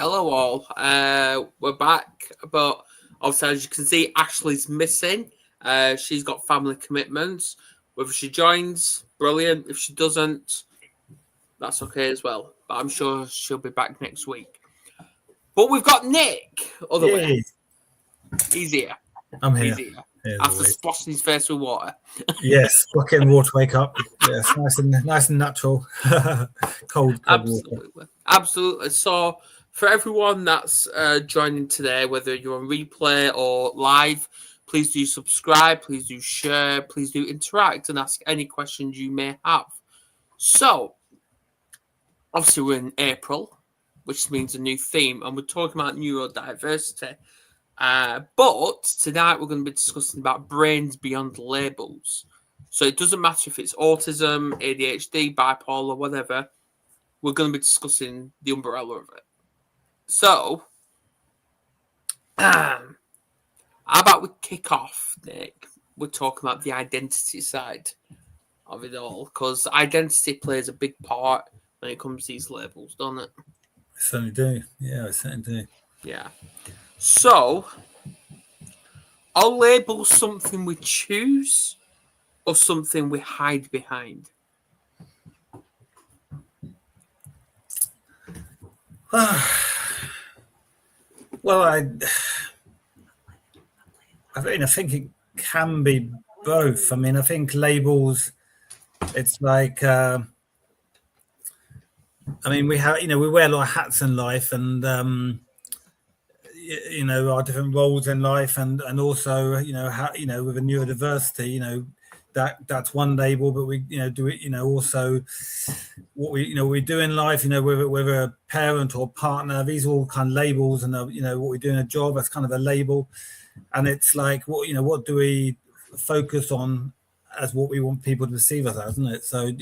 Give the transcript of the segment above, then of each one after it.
Hello all. We're back, but obviously, as you can see, Ashley's missing. She's got family commitments. Whether she joins, brilliant. If she doesn't, that's okay as well. But I'm sure she'll be back next week. But we've got Nick. Other way, he's here. I'm here. He's here. After splashing his face with water. Yes, getting water to wake up. Yes, nice and natural. cold Absolutely. water. Absolutely. So for everyone that's joining today, whether you're on replay or live, please do subscribe, please do share, please do interact and ask any questions you may have. So, obviously we're in April, which means a new theme, and we're talking about neurodiversity. But tonight we're going to be discussing about brains beyond labels. So it doesn't matter if it's autism, ADHD, bipolar, whatever. We're going to be discussing the umbrella of it. So, how about we kick off, Nick? We're talking about the identity side of it all, because identity plays a big part when it comes to these labels, doesn't it? I certainly do. Yeah, I certainly do. Yeah. So, are labels something we choose or something we hide behind? Well, I think it can be both. I mean, I think labels, it's like, I mean, we wear a lot of hats in life, and our different roles in life, and also, with a neurodiversity, that's one label, but we, do it, also what we do in life, whether a parent or partner, these are all kind of labels, and what we do in a job, that's kind of a label. And it's like, what do we focus on as what we want people to perceive us as, isn't it? So,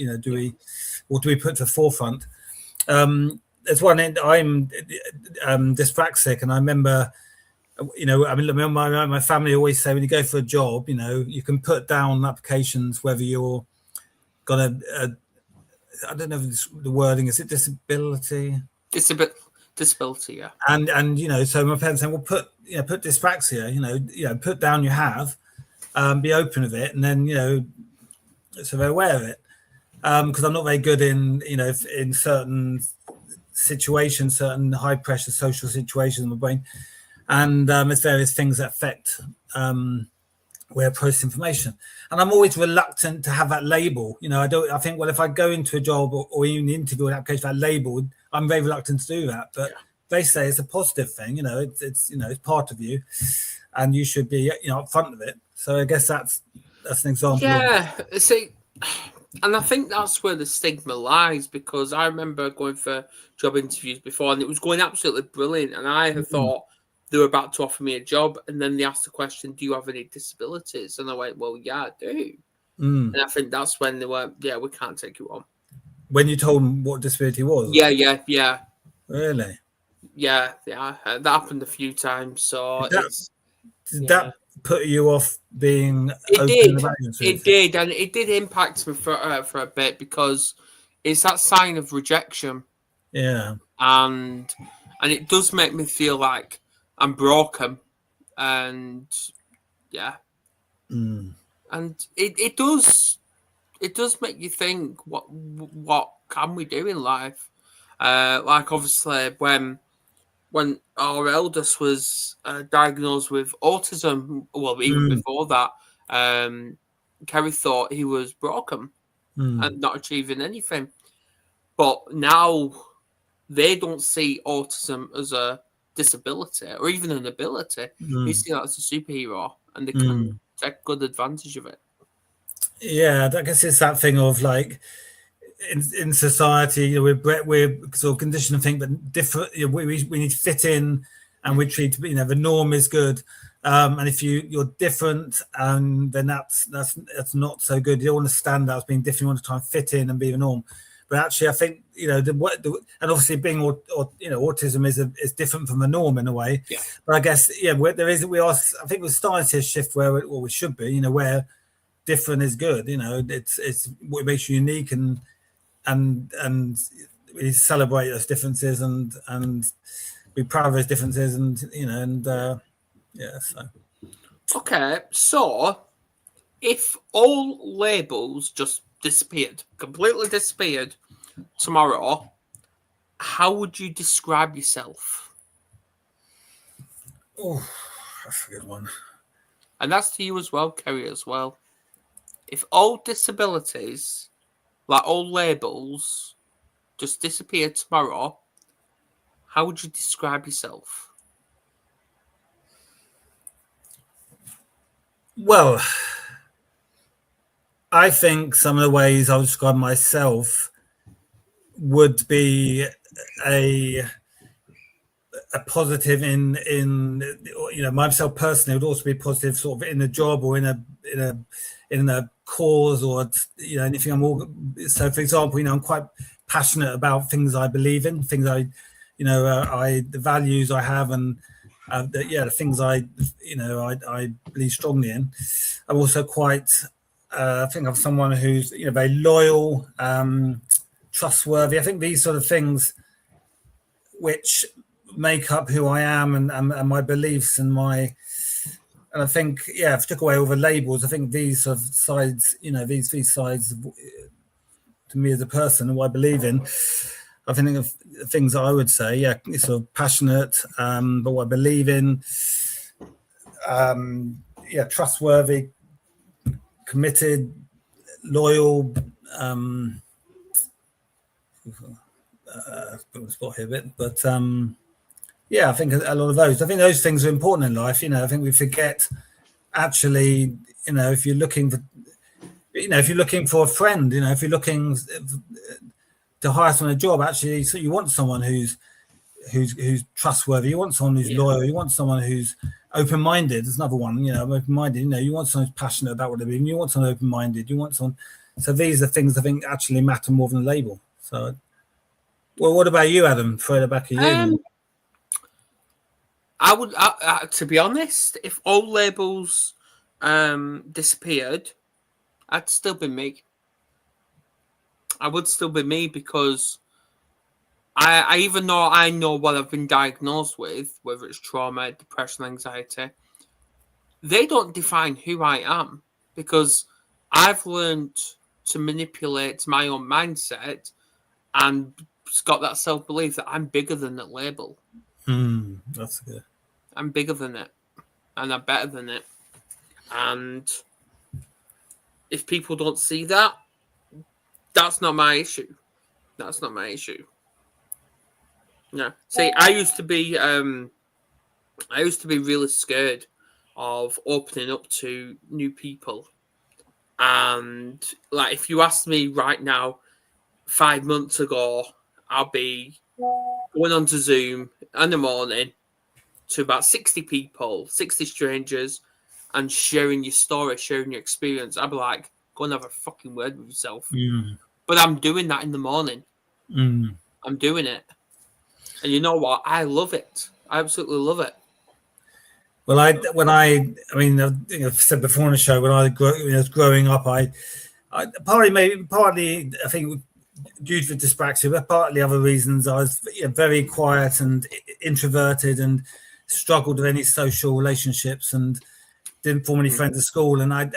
what do we put to the forefront? There's one, I'm dyspraxic, and I remember, my family always say when you go for a job, you can put down applications whether you're got I don't know if the wording is, it disability? Disability, yeah. And so my parents saying, well, put dyspraxia, put down you have, be open with it, and then so they're aware of it. Because I'm not very good in in certain situations, certain high pressure social situations in my brain, and there's various things that affect where I process information, and I'm always reluctant to have that label. I think, well, if I go into a job or even interview an application that labeled, I'm very reluctant to do that. But they say it's a positive thing. It's part of you, and you should be upfront with it. So I guess that's an example. Yeah, see, and I think that's where the stigma lies, because I remember going for job interviews before, and it was going absolutely brilliant, and I had thought they were about to offer me a job, and then they asked the question, do you have any disabilities? And I went, well, yeah, I do. And I think that's when they were, yeah, we can't take you on. When you told them what disability was? Yeah. Really? Yeah. That happened a few times. So did that put you off being open? It did, and it did impact me for a bit, because it's that sign of rejection. Yeah. And it does make me feel like I'm broken, and and it does make you think, what can we do in life? Like, obviously when our eldest was diagnosed with autism, well, even before that, Kerry thought he was broken and not achieving anything. But now they don't see autism as a disability or even an ability. They see that as a superhero, and they can take good advantage of it. Yeah, I guess it's that thing of, like, in society, we're sort of conditioned to think that different. We need to fit in, and we treat the norm is good. And if you're different, then that's not so good. You don't want to stand out as being different. You want to try and fit in and be the norm. But actually, I think and obviously being autism is different from the norm in a way. Yeah. But I guess I think we're starting to see a shift where we should be. Where different is good. It's what makes you unique, and we celebrate those differences, and be proud of those differences, and yeah. So Okay, so if all labels just disappeared, completely disappeared tomorrow, how would you describe yourself? oh, that's a good one. And that's to you as well, Kerry, as well. If all disabilities, like all labels, just disappeared tomorrow, how would you describe yourself? Well, I think some of the ways I would describe myself would be a positive in myself personally. Would also be positive sort of in a job or in a cause, or anything. So for example, I'm quite passionate about things I believe in, things the values I have, and the things I believe strongly in. I'm also quite I think I'm someone who's very loyal, trustworthy. I think these sort of things which make up who I am, and my beliefs, and I think, if you took away all the labels, I think these sort of sides, these sides to me as a person, who I believe in, I think of things that I would say, sort of passionate, but what I believe in, trustworthy, committed, loyal, put the spot here a bit, but I think a lot of those. I think those things are important in life. I think we forget, actually, if you're looking for a friend, if you're looking to hire someone a job, actually, so you want someone who's trustworthy. You want someone who's loyal. You want someone who's open-minded. There's another one. Open-minded. You want someone who's passionate about what they're doing. You want someone open-minded. You want someone. So these are things I think actually matter more than the label. So, well, what about you, Adam? Throw it back at you. I would, to be honest, if all labels disappeared, I'd still be me. I would still be me, because I even though I know what I've been diagnosed with, whether it's trauma, depression, anxiety, they don't define who I am, because I've learned to manipulate my own mindset and got that self-belief that I'm bigger than that label. That's good. I'm bigger than it, and I'm better than it. And if people don't see that, that's not my issue. That's not my issue. Yeah. See, I used to be really scared of opening up to new people. And like, if you asked me right now, 5 months ago, I'll be going on to Zoom in the morning to about 60 people, 60 strangers, and sharing your story, sharing your experience. I'd be like, go and have a fucking word with yourself. But I'm doing that in the morning. I'm doing it. And you know what? I love it. I absolutely love it. Well, I've said before on the show, when I was growing up, I partly I think due to dyspraxia, but partly other reasons, I was very quiet and introverted, and struggled with any social relationships, and didn't form any friends at school, and that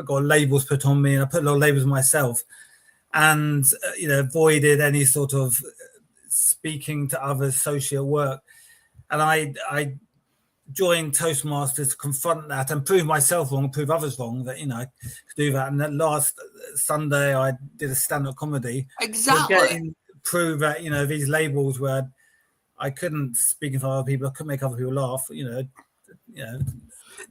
got labels put on me, and I put a lot of labels on myself, and avoided any sort of speaking to others, social work, and I joined Toastmasters to confront that and prove myself wrong, prove others wrong, that I could do that. And that last Sunday I did a stand-up comedy, exactly, prove that these labels where I couldn't speak in front of other people, I couldn't make other people laugh,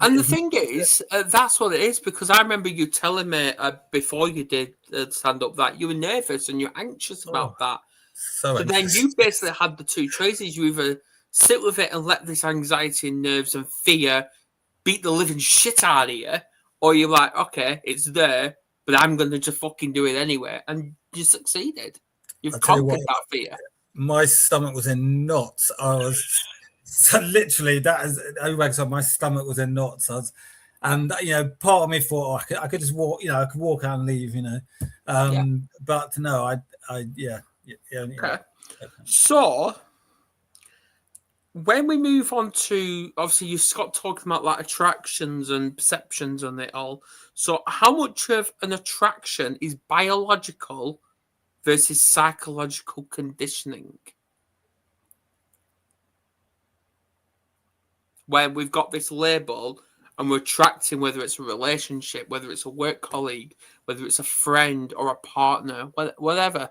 And the thing is, that's what it is, because I remember you telling me before you did stand-up that you were nervous and you're anxious about that. So then you basically had the two choices. You either sit with it and let this anxiety and nerves and fear beat the living shit out of you, or you're like, okay, it's there, but I'm going to just fucking do it anyway. And you succeeded. You've conquered that fear. My stomach was in knots. I was so literally, that is, my stomach was in knots. And part of me thought, I could just walk, I could walk out and leave, but no, Okay. So when we move on to, obviously, you got talking about like attractions and perceptions and it all. So, how much of an attraction is biological versus psychological conditioning? Where we've got this label and we're attracting, whether it's a relationship, whether it's a work colleague, whether it's a friend or a partner, whatever.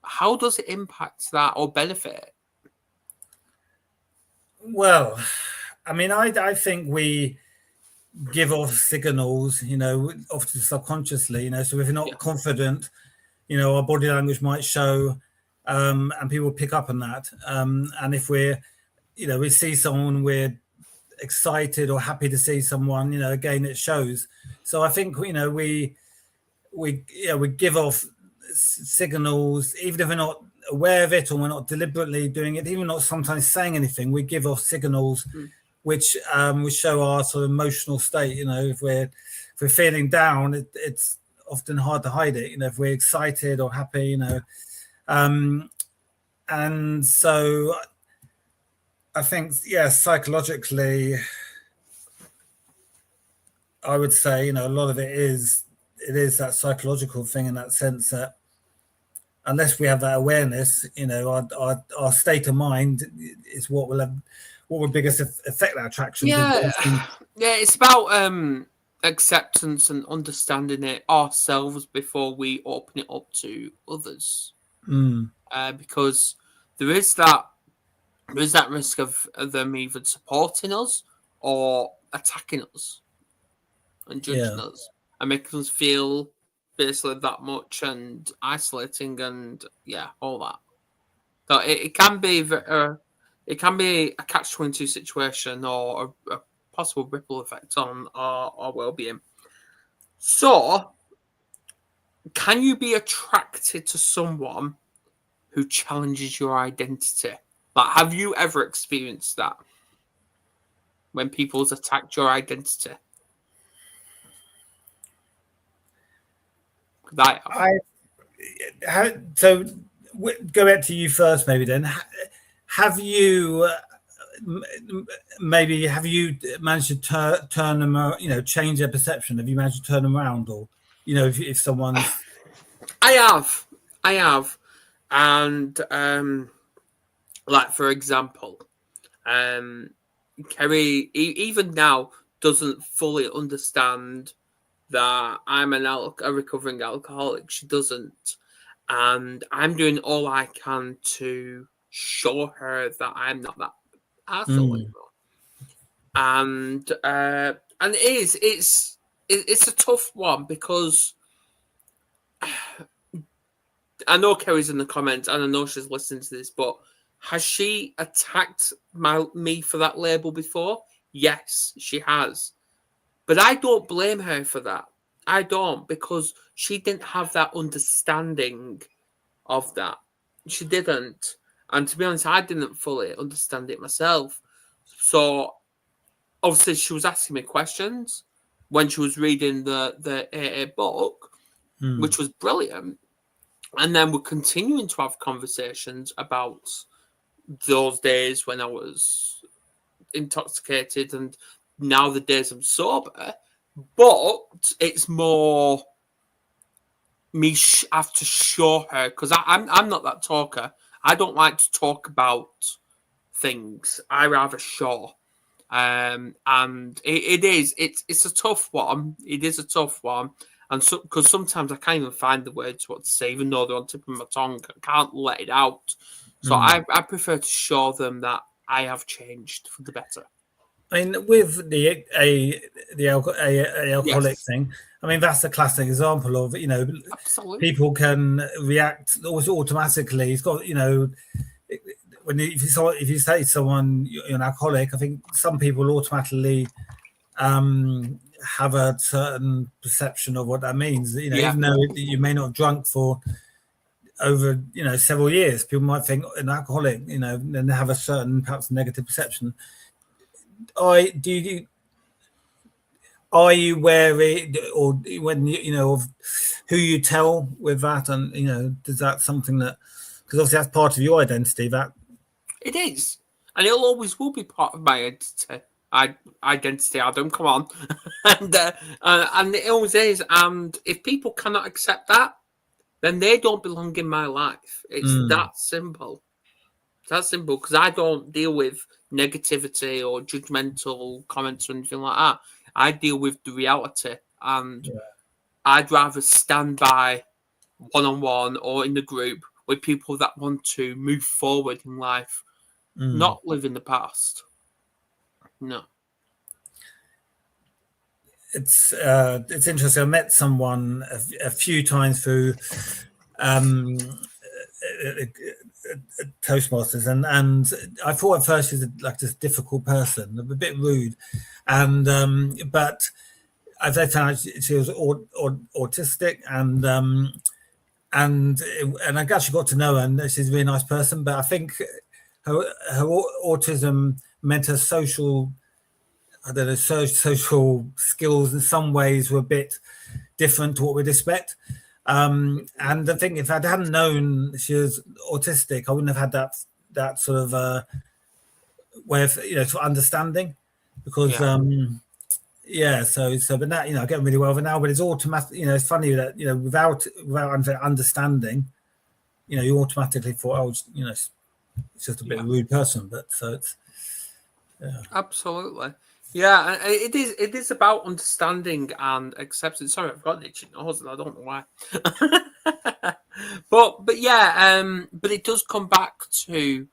How does it impact that or benefit? Well, I mean, I think we give off signals, often subconsciously, so if you're not confident, our body language might show, and people pick up on that. And if we're, we see someone, we're excited or happy to see someone, again, it shows. So I think, we give off signals, even if we're not aware of it or we're not deliberately doing it, even not sometimes saying anything, we give off signals which show our sort of emotional state. If we're feeling down, it's often hard to hide it. If we're excited or happy, and so I think, psychologically, I would say, a lot of it is that psychological thing, in that sense that unless we have that awareness, our state of mind is what will biggest affect that attraction. Yeah, it's about acceptance and understanding it ourselves before we open it up to others. Because there is that risk of them either supporting us or attacking us and judging us and making us feel basically that much and isolating and all that. So it can be a catch-22 situation or a possible ripple effect on our well-being. So, can you be attracted to someone who challenges your identity? Like, have you ever experienced that when people's attacked your identity? So go back to you first, maybe. Then, have you managed to turn them, change their perception? Have you managed to turn them around, or if someone's? I have, and like for example, Kerry even now doesn't fully understand that I'm a recovering alcoholic. She doesn't, and I'm doing all I can to show her that I'm not that asshole anymore. And it's a tough one because I know Kerry's in the comments and I know she's listening to this, but has she attacked me for that label before? Yes, she has. But I don't blame her for that. I don't, because she didn't have that understanding of that. She didn't. And to be honest, I didn't fully understand it myself. So obviously she was asking me questions when she was reading the AA book, which was brilliant. And then we're continuing to have conversations about those days when I was intoxicated and now the days I'm sober. But it's more me have to show her, because I'm not that talker. I don't like to talk about things. I rather show. And it's a tough one. It is a tough one. And so, because sometimes I can't even find the words what to say, even though they're on the tip of my tongue, I can't let it out. So I prefer to show them that I have changed for the better. I mean, with the alcoholic thing, I mean, that's a classic example of, Absolutely. People can react almost automatically. It's got, if you say to someone you're an alcoholic, I think some people automatically have a certain perception of what that means. Even though you may not have drunk for over several years, people might think an alcoholic, then they have a certain perhaps negative perception. Are you wary, or when of who you tell with that, and does that something that, because obviously that's part of your identity, that it is, and it always will be part of my identity. Adam, come on, and it always is. And if people cannot accept that, then they don't belong in my life. It's that simple. That's simple, because I don't deal with negativity or judgmental comments or anything like that. I deal with the reality, and I'd rather stand by one-on-one or in the group with people that want to move forward in life, not live in the past. No. It's interesting. I met someone a few times through Toastmasters, and I thought at first she was like this difficult person, a bit rude, and but as I found out, she was autistic, and I actually got to know her, and she's a really nice person. But I think her autism meant her social skills in some ways were a bit different to what we'd expect. And I think if I hadn't known she was autistic, I wouldn't have had that sort of way of sort of understanding, because so but now I get really well with her now, but it's automatic. It's funny that without understanding, you automatically thought, it's just a bit of a rude person. But so it's absolutely. Yeah, it is about understanding and acceptance. Sorry, I've got an itchy nose, and I don't know why. but it does come back to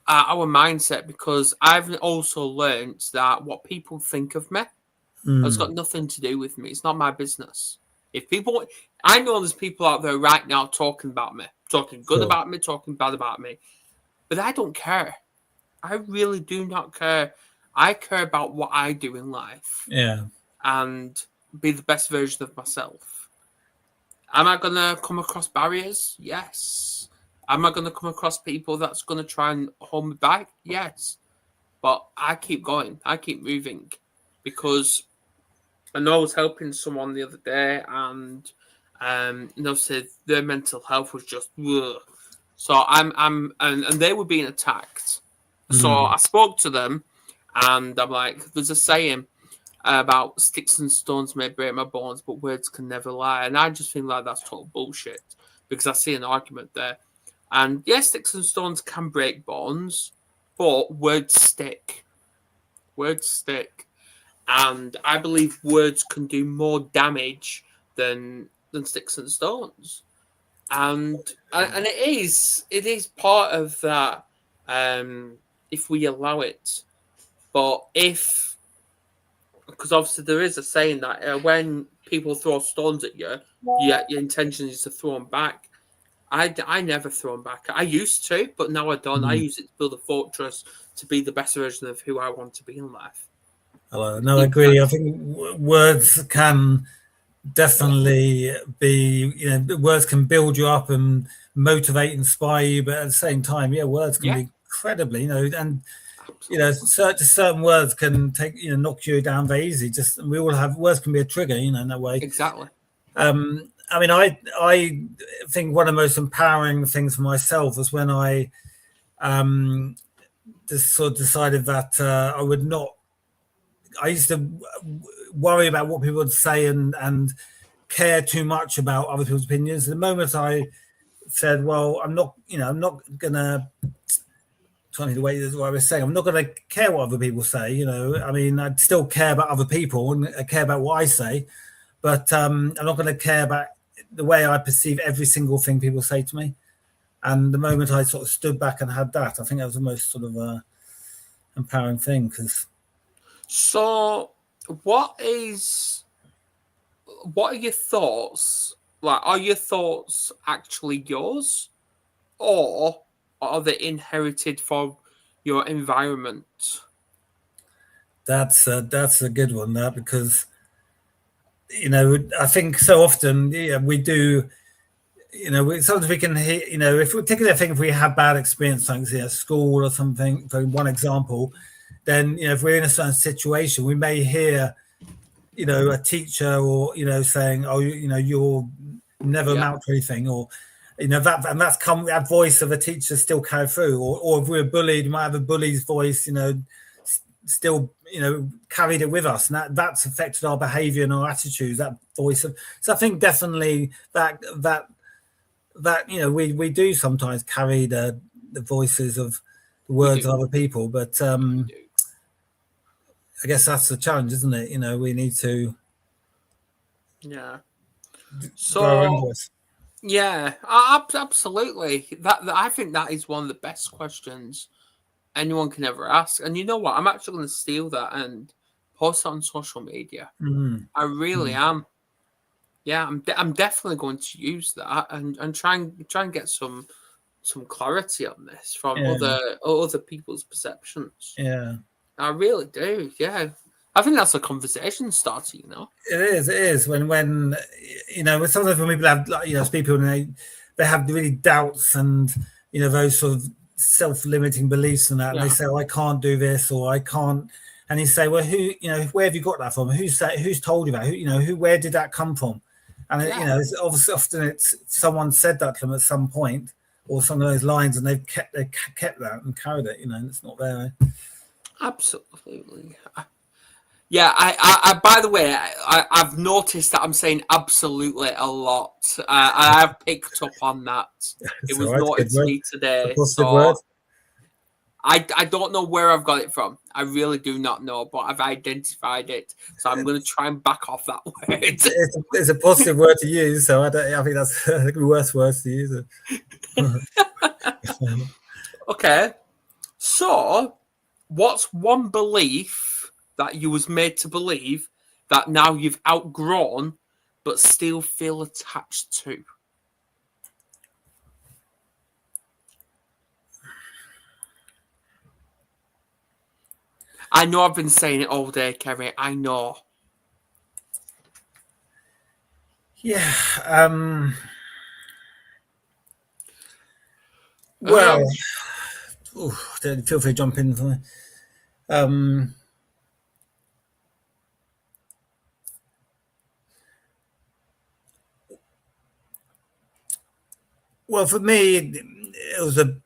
our mindset, because I've also learned that what people think of me has got nothing to do with me. It's not my business. I know there's people out there right now talking about me, talking good about me, talking bad about me, but I don't care. I really do not care. I care about what I do in life. Yeah. And be the best version of myself. Am I going to come across barriers? Yes. Am I going to come across people that's going to try and hold me back? Yes. But I keep going. I keep moving. Because I know I was helping someone the other day, and said their mental health was just ugh. So and they were being attacked. So I spoke to them, and I'm like, there's a saying about sticks and stones may break my bones, but words can never lie. And I just think like that's total bullshit, because I see an argument there. And yes, sticks and stones can break bones, but words stick. Words stick. And I believe words can do more damage than sticks and stones. And it is part of that, if we allow it. But because obviously there is a saying that when people throw stones at you, your intention is to throw them back. I never throw them back. I used to, but now I don't. I use it to build a fortress to be the best version of who I want to be in life. No, I agree. I think words can definitely be, words can build you up and motivate, inspire you, but at the same time, words can be incredibly, and certain words can take, knock you down very easy. We all have words can be a trigger, in that way. Exactly. I think one of the most empowering things for myself was when I just sort of decided that I would not. I used to worry about what people would say and care too much about other people's opinions. The moment I said, "Well, I'm not gonna." Trying to wait, what I was saying. I'm not going to care what other people say. I'd still care about other people and I care about what I say, but I'm not going to care about the way I perceive every single thing people say to me. And the moment I sort of stood back and had that, I think that was the most sort of empowering thing. So, what are your thoughts? Like, are your thoughts actually yours, or are they inherited from your environment? That's a good one, that, because I think so often we do. Sometimes we can hear. If we particularly, I think if we have bad experience, like at school or something, for one example, then if we're in a certain situation, we may hear, a teacher or saying, "Oh, you'll never amount to anything," or that voice of a teacher still carry through, or if we're bullied, we might have a bully's voice, still carried it with us, and that's affected our behavior and our attitudes, that voice of. So I think definitely that we do sometimes carry the voices of the words of other people, but I guess that's the challenge, isn't it? We need to grow our own voice. Yeah, absolutely. That I think that is one of the best questions anyone can ever ask. And you know what? I'm actually going to steal that and post it on social media. I really am. Yeah, I'm definitely going to use that and try and get some clarity on this from other people's perceptions. Yeah, I really do. Yeah, I think that's a conversation starter. It is when sometimes when people have people and they have really doubts and those sort of self-limiting beliefs and that, and they say, I can't do this, or I can't, and you say, well, who where have you got that from? Who's told you that? Where did that come from? And it's obviously often it's someone said that to them at some point, or some of those lines, and they've kept that and carried it, and it's not there. Absolutely. Yeah, I by the way, I've noticed that I'm saying absolutely a lot. I've picked up on that. It was noted to me today. So I don't know where I've got it from. I really do not know, but I've identified it. So I'm going to try and back off that word. It's a positive word to use, so I think that's the worst words to use. Okay. So, what's one belief that you was made to believe that now you've outgrown but still feel attached to? I know I've been saying it all day, Kerry. I know. Yeah. Well, feel free to jump in. Well, for me, it was a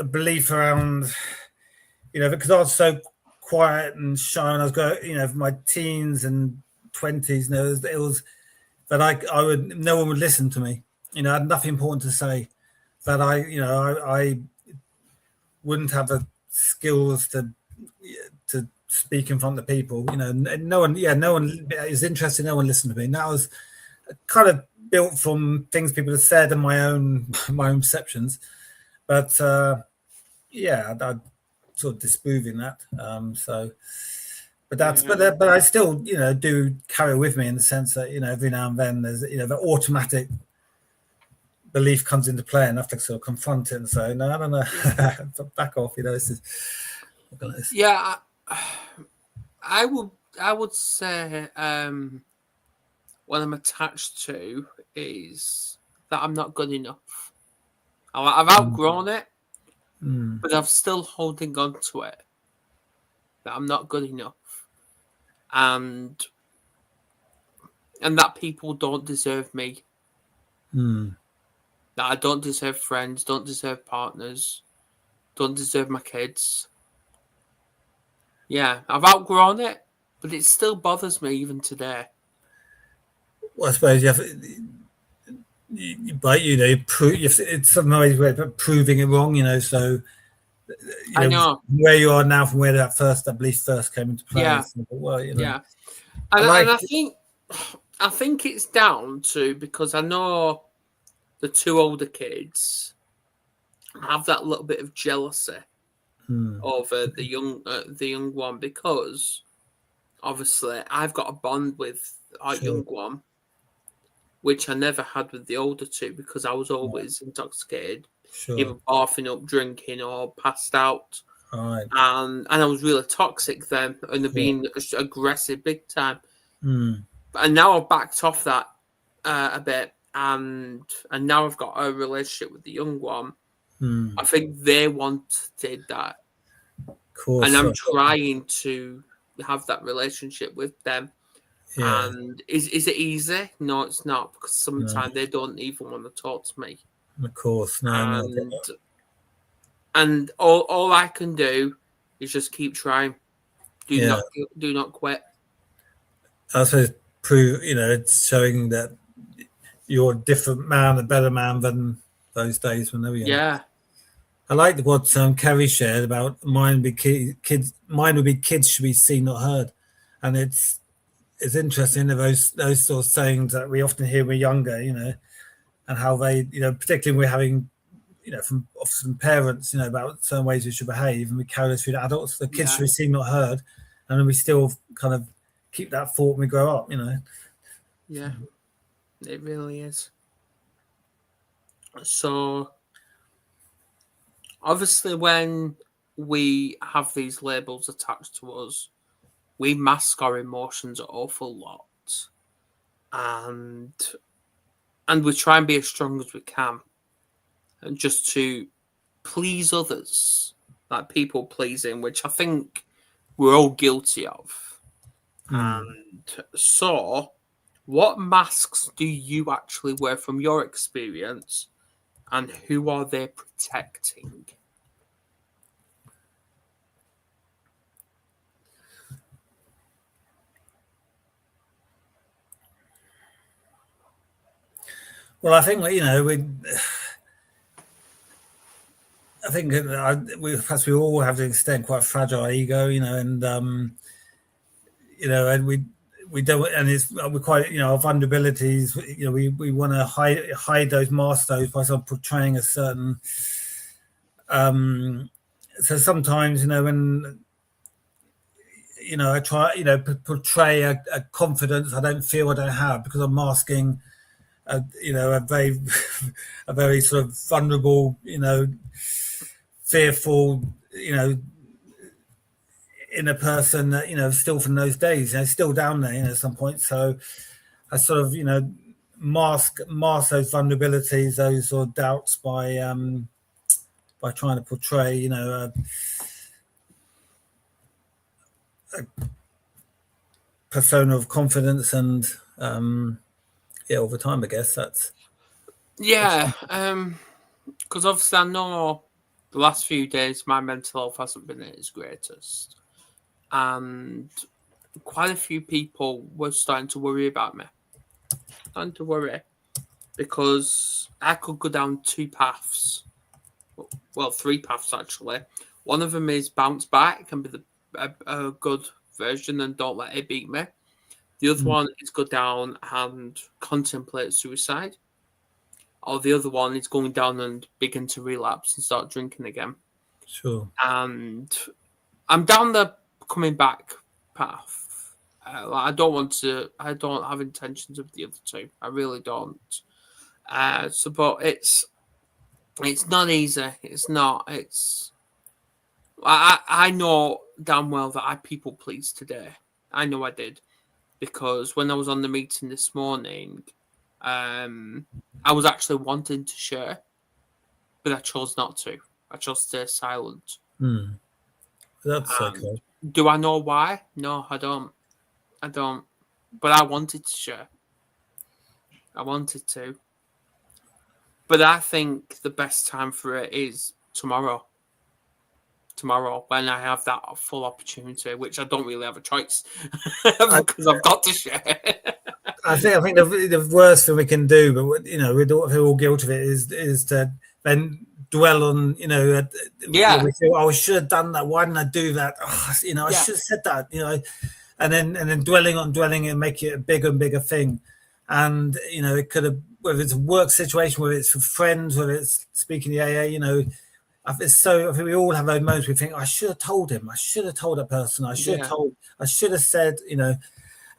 belief around, because I was so quiet and shy when I was going, for my teens and 20s, it was that no one would listen to me. I had nothing important to say. That I wouldn't have the skills to speak in front of people. No one is interested. No one listened to me. And that was kind of built from things people have said and my own perceptions. But I'd sort of disproving that. But I still do carry with me in the sense that every now and then there's the automatic belief comes into play, and I have to sort of confront it and say, no, I don't know, back off. Yeah, I would say what I'm attached to is that I'm not good enough. I've outgrown it, but I'm still holding on to it. That I'm not good enough, and that people don't deserve me. That I don't deserve friends, don't deserve partners, don't deserve my kids. Yeah, I've outgrown it, but it still bothers me even today. Well, I suppose you have, it's some ways but proving it wrong, so I know where you are now from where that belief first came into play. Yeah, yeah, and I think it's down to, because I know the two older kids have that little bit of jealousy over the young one, because obviously I've got a bond with our young one, which I never had with the older two, because I was always intoxicated, either barfing up, drinking, or passed out. Right. And I was really toxic then, and being aggressive big time. And now I've backed off that a bit, and now I've got a relationship with the young one. I think they wanted that, and I'm trying to have that relationship with them. And is it easy? No, it's not, because sometimes they don't even want to talk to me. Of course, no, and all I can do is just keep trying. Do not quit. I suppose prove, it's showing that you're a different man, a better man than those days when they were young. Yeah. I like what Kerry shared about mine would be kids should be seen, not heard, and it's interesting that those sort of sayings that we often hear when we're younger, and how they, particularly when we're having, from often parents, about certain ways we should behave, and we carry those through to adults. The kids should be seen, not heard, and then we still kind of keep that thought when we grow up, Yeah, it really is. So, obviously, when we have these labels attached to us, we mask our emotions an awful lot, and we try and be as strong as we can, and just to please others, like people pleasing, which I think we're all guilty of. And so, what masks do you actually wear from your experience, and who are they protecting? Well, I think I think perhaps we all have to extend quite fragile ego, and and we don't, and we're quite, our vulnerabilities, we want to hide those, mask those by sort of portraying a certain. So sometimes, when I try, portray a confidence I don't feel I don't have, because I'm masking a very a very sort of vulnerable, fearful, in a person that, still from those days, still down there, at some point. So I sort of, mask those vulnerabilities, those sort of doubts by trying to portray, a persona of confidence, and over time, I guess that's because obviously I know the last few days my mental health hasn't been at its greatest, and quite a few people were starting to worry about me. Starting to worry because I could go down two paths. Well, three paths actually. One of them is bounce back and be a good version and don't let it beat me. The other one is go down and contemplate suicide. Or the other one is going down and begin to relapse and start drinking again. Sure. And I'm down the coming back path. I don't have intentions of the other two. I really don't. But it's not easy. It's not. I know damn well that I people pleased today. I know I did, because when I was on the meeting this morning, I was actually wanting to share, but I chose not to. I chose to stay silent. That's okay. Do I know why? No, I don't. But I wanted to share. I wanted to. But I think the best time for it is tomorrow. Tomorrow, when I have that full opportunity, which I don't really have a choice because I've got to share. I think the worst thing we can do, but we're all guilty of it, is to then dwell on, we feel, I should have done that. Why didn't I do that? I should have said that. And then dwelling and make it a bigger and bigger thing. And it could have, whether it's a work situation, whether it's with friends, whether it's speaking to AA, I think we all have those moments we think, I should have told him, I should have told that person, I should have said,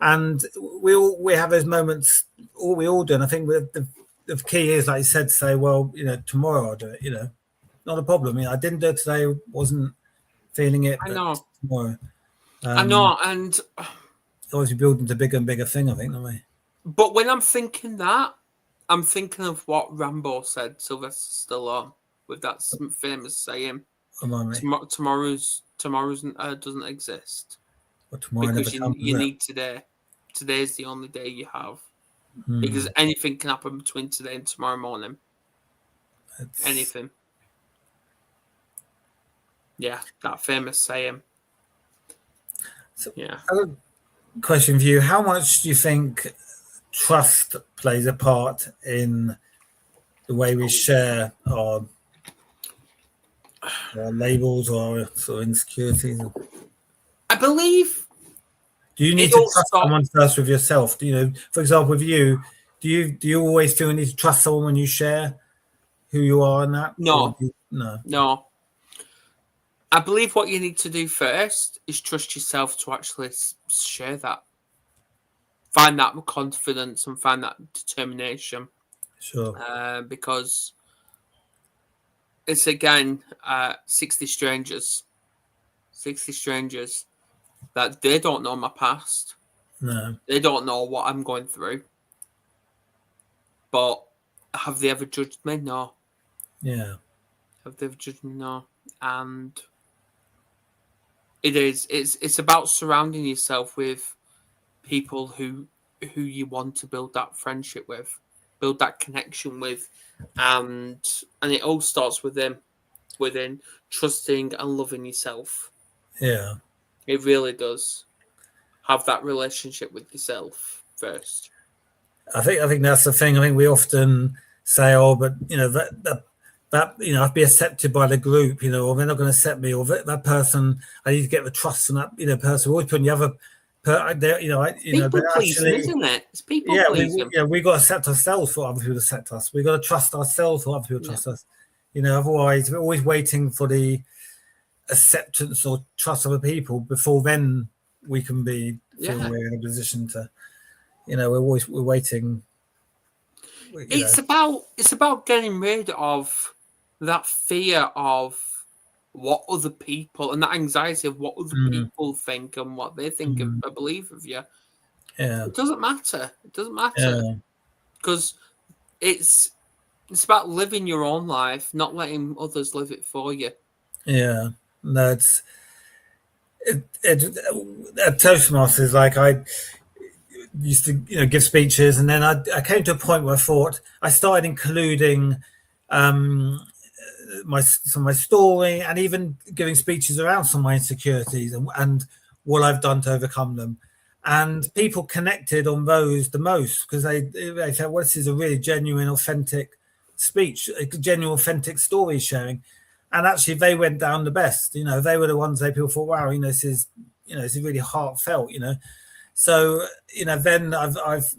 and we have those moments, we all do. And I think the key is, like you said, to say, well, tomorrow I'll do it, not a problem. I didn't do it today, wasn't feeling it. I know. Tomorrow. I know, and always build into bigger and bigger thing, I think, don't we? But when I'm thinking that, I'm thinking of what Rambo said, Sylvester Stallone, with that famous saying, tomorrow doesn't exist. Well, tomorrow because you need today. Today is the only day you have. Because anything can happen between today and tomorrow morning. Anything. Yeah, that famous saying. So, yeah. Question for you: how much do you think trust plays a part in the way we share our labels or sort of insecurities? I believe. Do you need to trust someone first with yourself? Do you know, for example, with you, do you always feel you need to trust someone when you share who you are in that? No. No. I believe what you need to do first is trust yourself to actually share that. Find that confidence and find that determination. Sure. Because it's, again, 60 strangers. 60 strangers that they don't know my past. No. They don't know what I'm going through. But have they ever judged me? No. Yeah. Have they ever judged me? No. And it's about surrounding yourself with people who you want to build that friendship with, build that connection with, and it all starts within trusting and loving yourself. Yeah. It really does. Have that relationship with yourself first. I think that's the thing. I think we often say, "Oh, but you know that you know, I'd be accepted by the group, you know, or they're not going to accept me, or that person, I need to get the trust from that, you know, person." We're always putting the other, People pleasing, isn't it? It's people pleasing. We got to accept ourselves for other people to accept us. We got to trust ourselves for other people to trust us. You know, otherwise we're always waiting for the acceptance or trust of other people before then we can feel we're in a position to, you know, we're waiting. It's about getting rid of that fear of what other people and that anxiety of what other people think and what they think of, I believe of you. Yeah, it doesn't matter. Because it's about living your own life, not letting others live it for you. Yeah, no, it's at Toastmasters, like I used to, you know, give speeches, and then I came to a point where I thought I started including my story and even giving speeches around some of my insecurities and what I've done to overcome them. And people connected on those the most because they said, well, this is a really genuine, authentic speech, a genuine, authentic story sharing. And actually they went down the best. You know, they were the ones that people thought, wow, you know, this is really heartfelt, you know. So, you know, then I've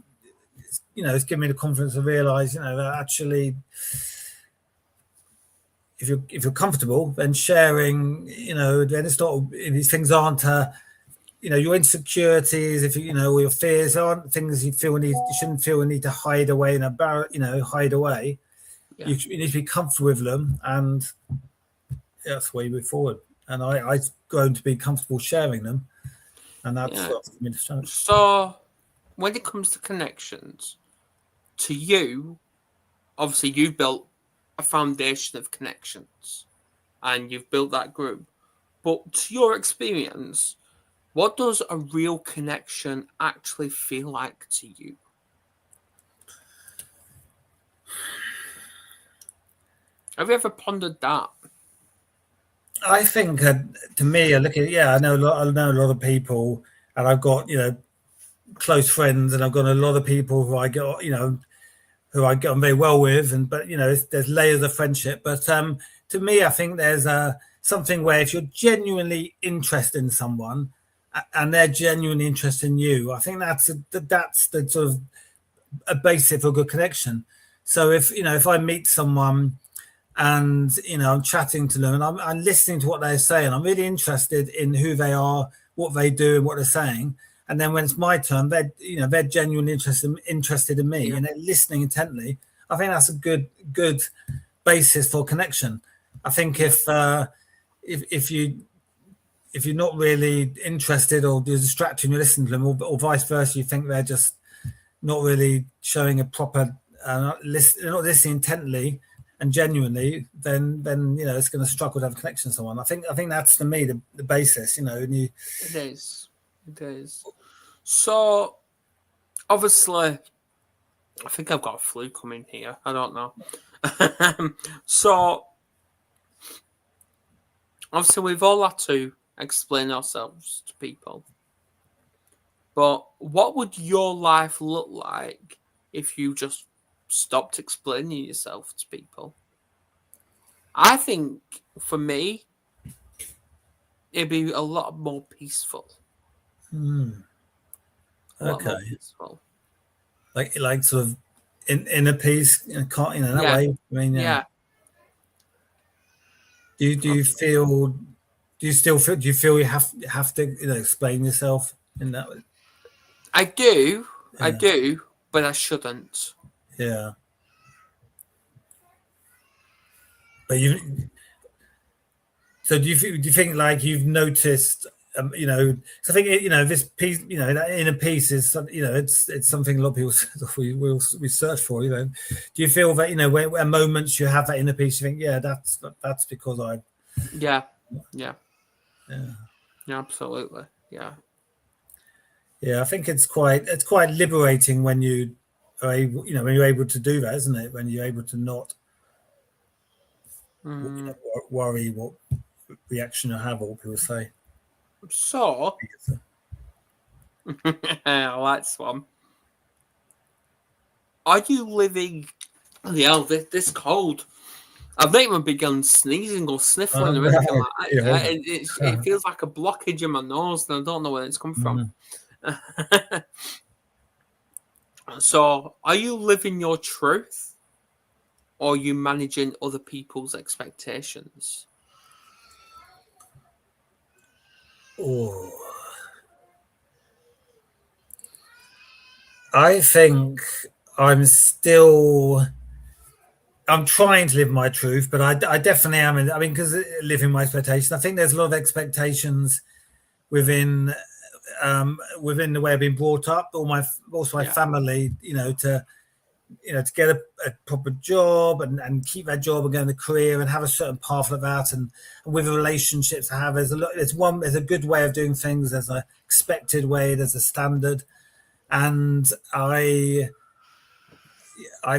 you know, it's given me the confidence to realize, you know, that actually if you're comfortable, then sharing, you know, then it's not, these things aren't you know, your insecurities, if you know, or your fears aren't things you shouldn't feel a need to hide away hide away. Yeah. You need to be comfortable with them, and that's the way you move forward. And I've grown to be comfortable sharing them, and that's what made me to. So when it comes to connections, to you, obviously you've built a foundation of connections and you've built that group. But to your experience, what does a real connection actually feel like to you? Have you ever pondered that? I think to me, I look at I know a lot of people, and I've got, you know, close friends, and I've got a lot of people who I get, you know, who I get on very well with, but you know, there's layers of friendship. But to me, I think there's something where if you're genuinely interested in someone and they're genuinely interested in you, I think that's the sort of a basic for a good connection. So if I meet someone and, you know, I'm chatting to them and I'm listening to what they're saying, I'm really interested in who they are, what they do, and what they're saying. And then when it's my turn, they're genuinely interested in me, and they're listening intently. I think that's a good basis for connection. I think if you're not really interested or you're distracted and you're listening to them, or vice versa, you think they're just not really showing a proper not listening intently and genuinely, then you know, it's going to struggle to have a connection to someone. I think that's, to me, the basis. You know, it is. So obviously, I think I've got a flu coming here. I don't know. So, obviously, we've all had to explain ourselves to people. But what would your life look like if you just stopped explaining yourself to people? I think for me, it'd be a lot more peaceful. A lot more Okay. peaceful. Like sort of inner peace, can't, that Yeah. way. I mean, Yeah. Do you feel? Do you still feel? Do you feel you have to explain yourself in that way? I do. I Yeah. do, but I shouldn't. Yeah. But so do you think like you've noticed? So I think this piece, that inner peace is, it's something a lot of people we search for. Do you feel that when moments you have that inner peace, you think, yeah, that's because I. Yeah. Yeah. Yeah. Yeah, absolutely. Yeah. Yeah, I think it's quite liberating when you are able, when you're able to do that, isn't it? When you're able to not worry what reaction you have or what people say. So, I like this one. Are you living? This cold. I've not even begun sneezing or sniffling or anything like that. Yeah. It feels like a blockage in my nose, and I don't know where it's come from. So, are you living your truth, or are you managing other people's expectations? Oh, I think I'm trying to live my truth, but I definitely am. I mean, because living my expectations, I think there's a lot of expectations within the way I've been brought up, or also my family, to get a proper job and keep that job and go in the career and have a certain path like that, and with the relationships I have, there's a good way of doing things, there's an expected way, there's a standard, and I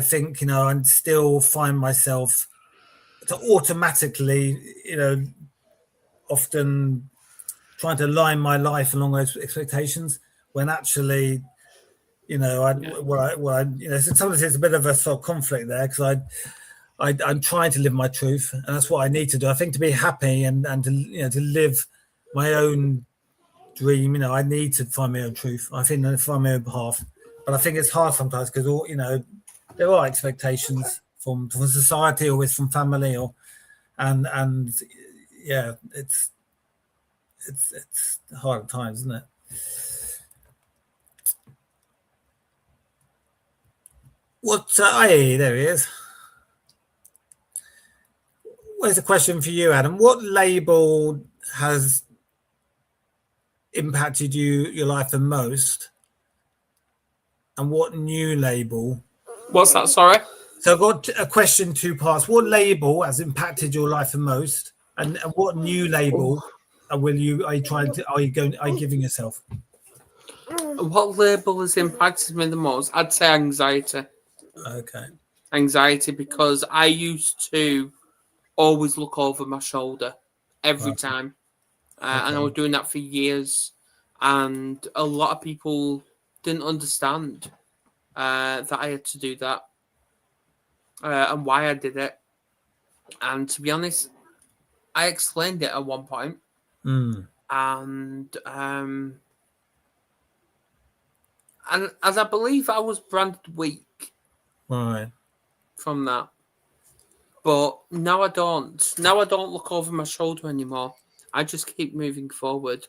think I still find myself to automatically often trying to align my life along those expectations when actually sometimes it's a bit of a sort of conflict there, because I'm trying to live my truth, and that's what I need to do. I think to be happy and to to live my own dream, I need to find my own truth. I think I find my own path, but I think it's hard sometimes because there are expectations from society, or from family, and yeah, it's hard at times, isn't it? There he is. Where's a question for you, Adam? What label has impacted your life the most, and what new label? What's that? Sorry. So I've got a question, two parts. What label has impacted your life the most, and what new label are you giving yourself? What label has impacted me the most? I'd say anxiety. Okay. Anxiety, because I used to always look over my shoulder every time. And I was doing that for years. And a lot of people didn't understand that I had to do that and why I did it. And to be honest, I explained it at one point. And as I believe I was branded weak from that. But now I don't. Now I don't look over my shoulder anymore. I just keep moving forward.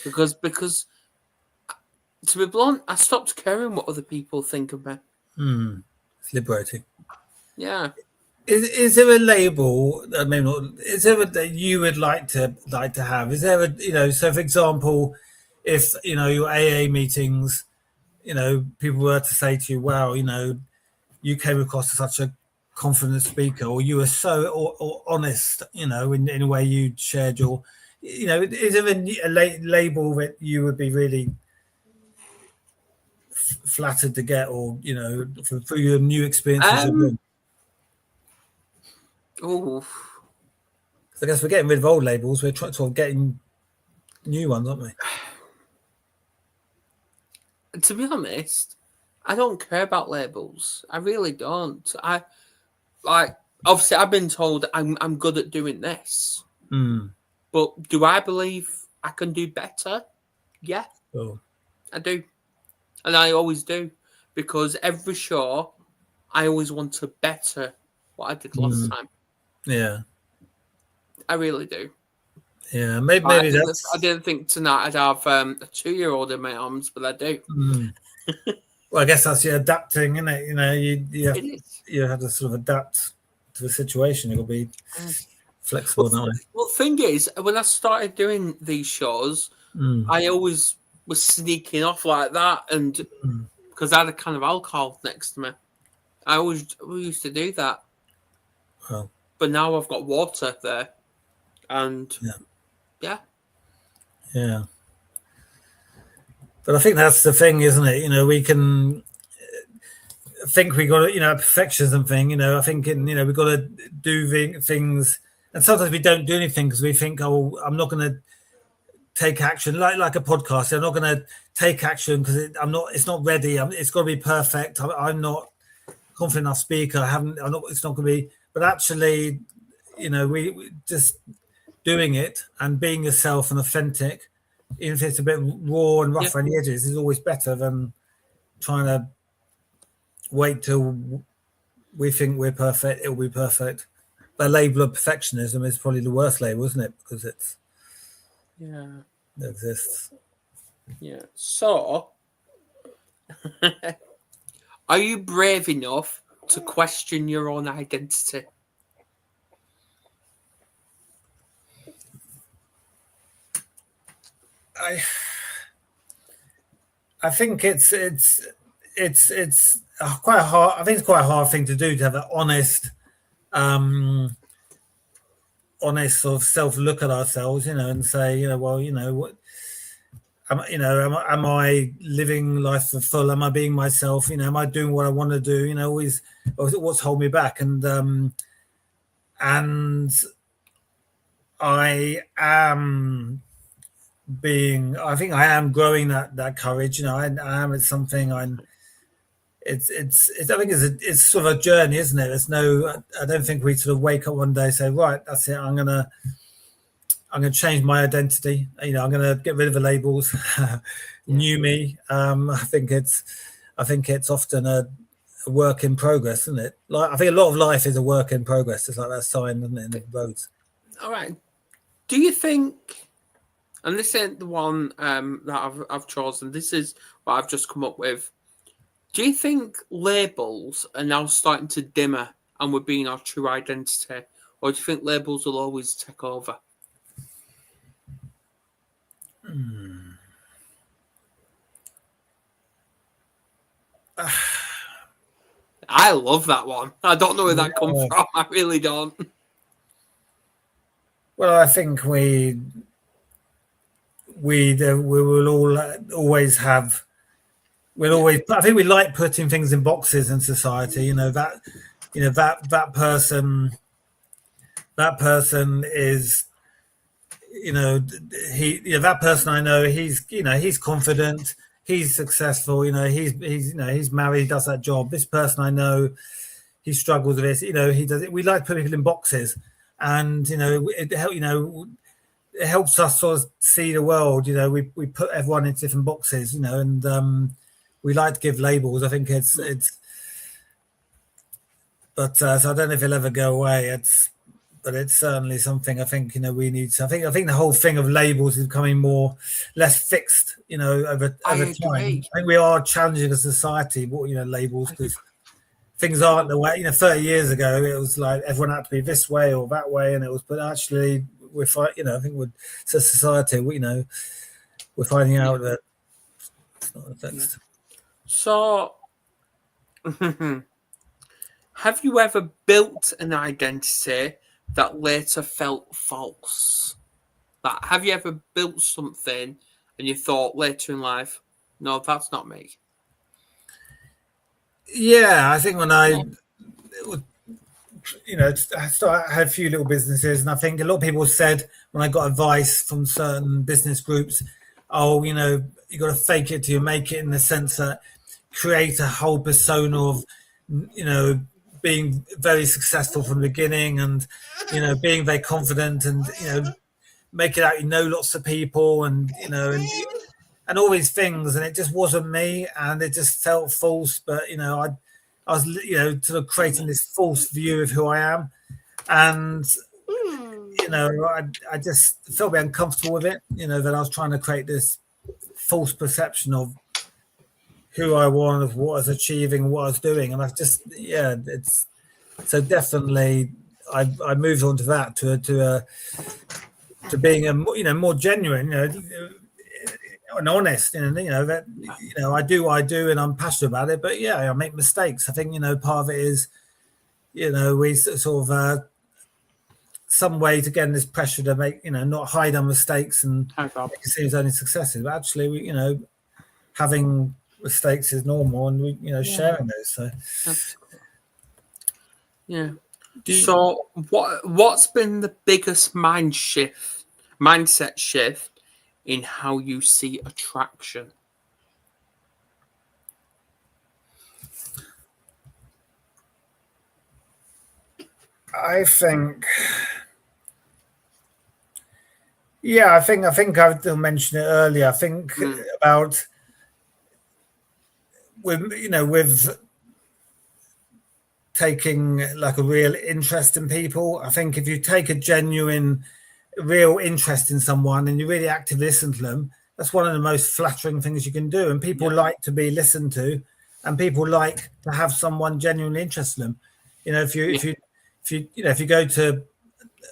Because to be blunt, I stopped caring what other people think of me. It's liberating. Yeah. Is there a label? Maybe not. Is there that you would like to have? Is there a So, for example, if your AA meetings, people were to say to you, "Wow, you came across as such a confident speaker, or you were so or honest, in a way you shared your, is there a label that you would be really flattered to get, or through your new experiences?" Oh, I guess we're getting rid of old labels. We're trying to getting new ones, aren't we? to be honest, I don't care about labels. I really don't. I like obviously I've been told I'm good at doing this, but do I believe I can do better? Yeah, I do, and I always do, because every show I always want to better what I did last time. Yeah, I really do. yeah. Maybe I didn't think tonight I'd have a 2-year-old in my arms, but I do. Well, I guess that's your adapting, isn't it? You know, you have to sort of adapt to the situation. You'll be flexible that way. Well, the thing is, when I started doing these shows, I always was sneaking off like that, and because I had a can of alcohol next to me, we used to do that. Well, but now I've got water there, and yeah. But I think that's the thing, isn't it? You know, we can think we got to, perfectionism thing. You know, I think we've got to do things, and sometimes we don't do anything because we think, oh, I'm not going to take action, like a podcast. I'm not going to take action because it's not ready. It's got to be perfect. I'm not confident enough speaker. It's not going to be. But actually, we just doing it and being yourself and authentic, even if it's a bit raw and rough around the edges, is always better than trying to wait till we think we're perfect. It'll be perfect. The label of perfectionism is probably the worst label, isn't it? Because it exists. Yeah. So, are you brave enough to question your own identity? I think it's quite hard. I think it's quite a hard thing to do, to have an honest sort of self look at ourselves, and say, what, am I living life for full? Am I being myself? Am I doing what I want to do? Always, what's holding me back? And I am I think I am growing that courage. I am. It's something I'm. I think it's sort of a journey, isn't it? I don't think we sort of wake up one day and say, right, that's it. I'm gonna change my identity. I'm gonna get rid of the labels. New me. I think it's often a work in progress, isn't it? Like, I think a lot of life is a work in progress. It's like that sign, isn't it, in the roads? All right. Do you think? And this ain't the one that I've chosen. This is what I've just come up with. Do you think labels are now starting to dimmer and we're being our true identity? Or do you think labels will always take over? I love that one. I don't know where that comes from. I really don't. Well, I think we will always have. I think we like putting things in boxes in society. That person is, that person I know, he's confident, he's successful, he's married, he does that job. This person I know, he struggles with this, he does it. We like putting people in boxes, and it helps us sort of see the world. We put everyone into different boxes, and we like to give labels. I think but so I don't know if it'll ever go away. But it's certainly something I think we need to. I think the whole thing of labels is becoming less fixed. Over time. I think we are challenging a society. Labels, because things aren't the way. 30 years ago it was like everyone had to be this way or that way, and it was. But actually, we're fighting. I think with society, we're finding out that it's not fixed. So, have you ever built an identity that later felt false? Like, have you ever built something and you thought later in life, no, that's not me? Yeah, I think when I was I had a few little businesses, and I think a lot of people said when I got advice from certain business groups, oh, you got to fake it till you make it, in the sense that create a whole persona of, being very successful from the beginning, and, being very confident, and, make it out, lots of people, and, and all these things. And it just wasn't me, and it just felt false. But, I was, sort of creating this false view of who I am. And, I just felt a bit uncomfortable with it, that I was trying to create this false perception of who I was, of what I was achieving, what I was doing. And I've just, it's so definitely I moved on to that, to being a, more genuine, and honest, that, I do what I do, and I'm passionate about it. But I make mistakes. I think, part of it is, we sort of, some way to get in this pressure to make, not hide our mistakes and make it seem as only successes. But actually, we, having mistakes is normal, and we, sharing those. So, yeah. So, what's been the biggest mindset shift in how you see attraction? I think, I think I mentioned it earlier. I think about with taking like a real interest in people. I think if you take a genuine, real interest in someone, and you really actively listen to them, that's one of the most flattering things you can do. And people like to be listened to, and people like to have someone genuinely interested in them. If you go to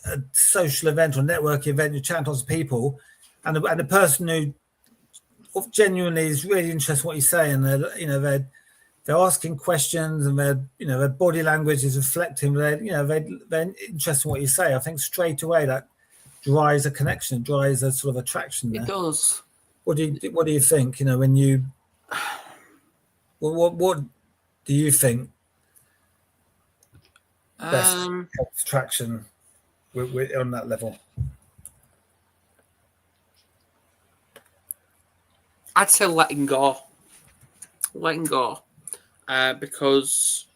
a social event or networking event, you chat to lots of people, and the person who genuinely is really interested in what you say, and they're asking questions, and their body language is reflecting, they're interested in what you say, I think straight away that drives a connection, drives a sort of attraction there. It does. What do you think? When you, what do you think best helps attraction with on that level? I'd say letting go, because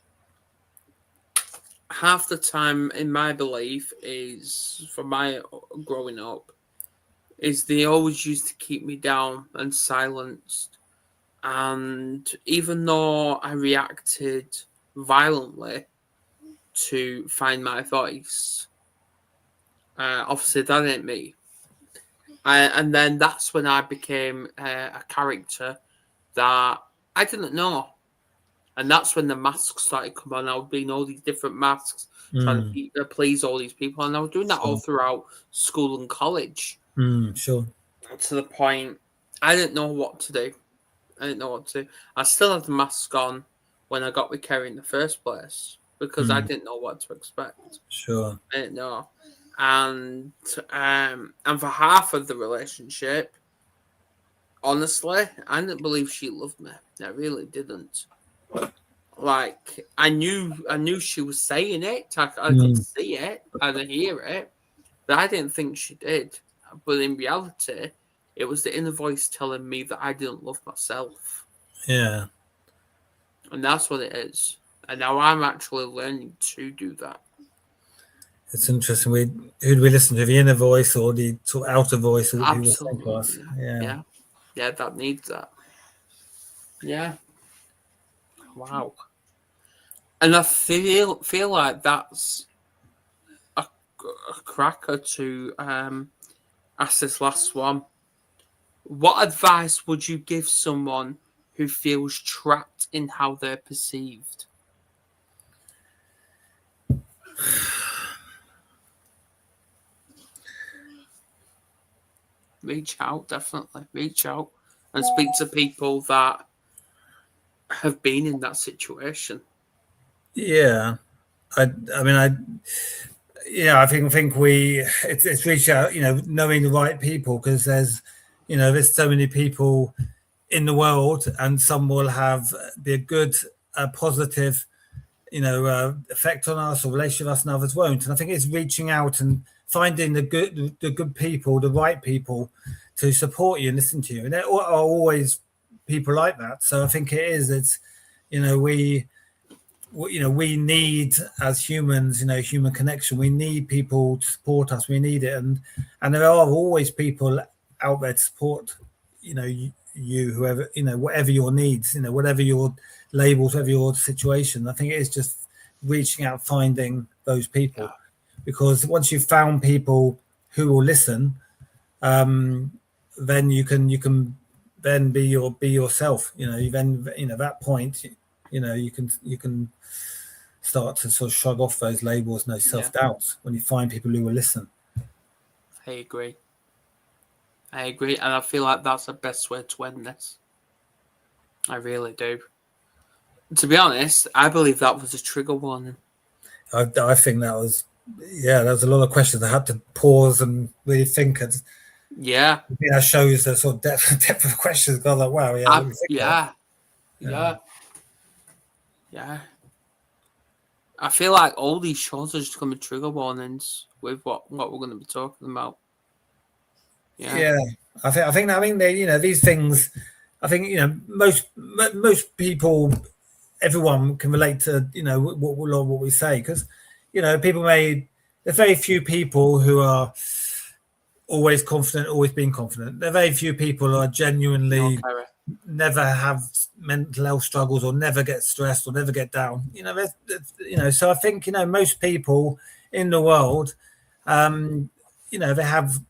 half the time, in my belief, is from my growing up, is they always used to keep me down and silenced. And even though I reacted violently to find my voice, obviously that ain't me. And then that's when I became a character that I didn't know. And that's when the masks started coming on. I was being all these different masks, trying to please all these people. And I was doing that all throughout school and college. Sure. To the point, I didn't know what to do. I still had the mask on when I got with Kerry in the first place, because I didn't know what to expect. Sure. I didn't know. And for half of the relationship, honestly, I didn't believe she loved me. I really didn't. Like, I knew she was saying it. I could see it, I could hear it, but I didn't think she did. But in reality, it was the inner voice telling me that I didn't love myself. Yeah. And that's what it is. And now I'm actually learning to do that. It's interesting. Who do we listen to? The inner voice or the sort of outer voice? Absolutely. Yeah, that needs that. Yeah. Wow. And I feel like that's a cracker to ask this last one. What advice would you give someone who feels trapped in how they're perceived? Reach out, definitely. Reach out and speak to people that have been in that situation. Yeah. I think it's reach out, knowing the right people, because there's so many people in the world, and some will be a good, positive, effect on us or relationship with us and others won't. And I think it's reaching out and finding the good people, the right people to support you and listen to you. And there are always people like that. So I think it's we need, as humans, human connection. We need people to support us. We need it. And there are always people out there to support, you, whoever, whatever your needs, whatever your labels, whatever your situation. I think it is just reaching out, finding those people, because once you've found people who will listen, then you can then be yourself. Then at that point, you can start to sort of shrug off those labels and those self-doubts when you find people who will listen. I agree, and I feel like that's the best way to end this. I really do. To be honest, I believe that was a trigger warning. I think that was, there was a lot of questions. I had to pause and really think. And that shows the sort of depth of questions. I was like, wow, yeah. I feel like all these shows are just coming trigger warnings with what we're going to be talking about. Yeah. I think they, these things. I think most people, everyone can relate to what we say, because people there's very few people who are always confident, always being confident. There are very few people who are genuinely never have mental health struggles or never get stressed or never get down. So I think most people in the world, they have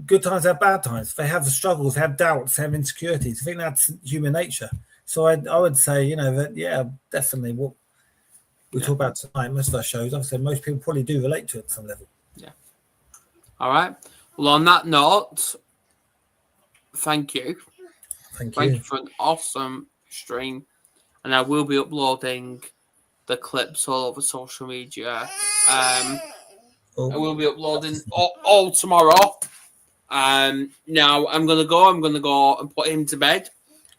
good times, they have bad times, they have struggles, they have doubts, they have insecurities. I think that's human nature. So I would say, that, definitely what we talk about tonight, most of our shows, I've said most people probably do relate to it at some level. Yeah. All right. Well, on that note, thank you. Thank you for an awesome stream. And I will be uploading the clips all over social media. I will be uploading all tomorrow. Now I'm gonna go and put him to bed,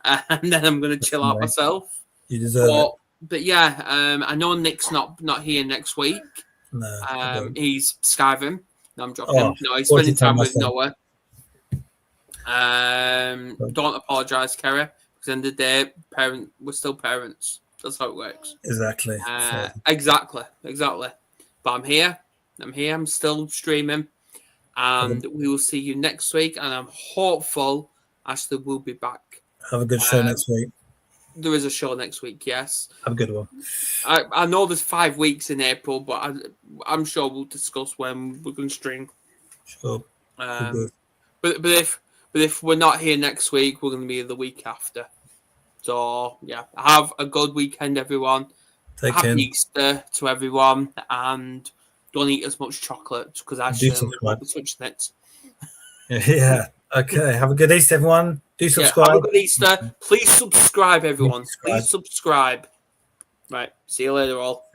and then I'm gonna chill out myself. You deserve it. But yeah, I know Nick's not here next week. No, he's skiving. No, I'm joking. No, he's spending time with Noah. Don't apologise, Kerry. Because at the end of the day, we're still parents. That's how it works. Exactly. Exactly. But I'm here. I'm still streaming. And we will see you next week. And I'm hopeful Ashley will be back. Have a good show next week. There is a show next week, yes. Have a good one. I know there's 5 weeks in April, but I'm sure we'll discuss when we're going to stream. Sure. But if we're not here next week, we're going to be the week after. So, yeah. Have a good weekend, everyone. Happy Easter to everyone. And don't eat as much chocolate, because I won't be touching it. Yeah. Okay. Have a good Easter, everyone. Do subscribe. Have a good Easter. Please subscribe, everyone. Please subscribe. Right. See you later, all.